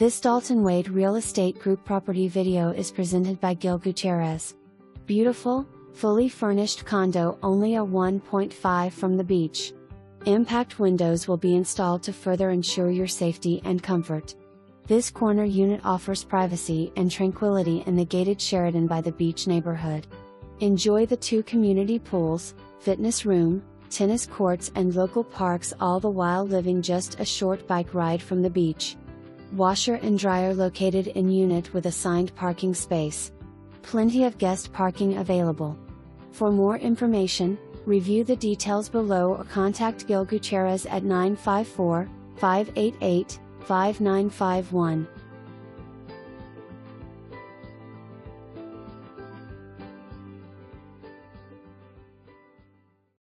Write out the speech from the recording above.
This Dalton Wade Real Estate Group property video is presented by Gil Gutierrez. Beautiful, fully furnished condo only a 1.5 from the beach. Impact windows will be installed to further ensure your safety and comfort. This corner unit offers privacy and tranquility in the gated Sheridan by the Beach neighborhood. Enjoy the 2 community pools, fitness room, tennis courts and local parks, all the while living just a short bike ride from the beach. Washer and dryer located in unit with assigned parking space. Plenty of guest parking available. For more information, review the details below or contact Gil Gutierrez at 954-588-5951.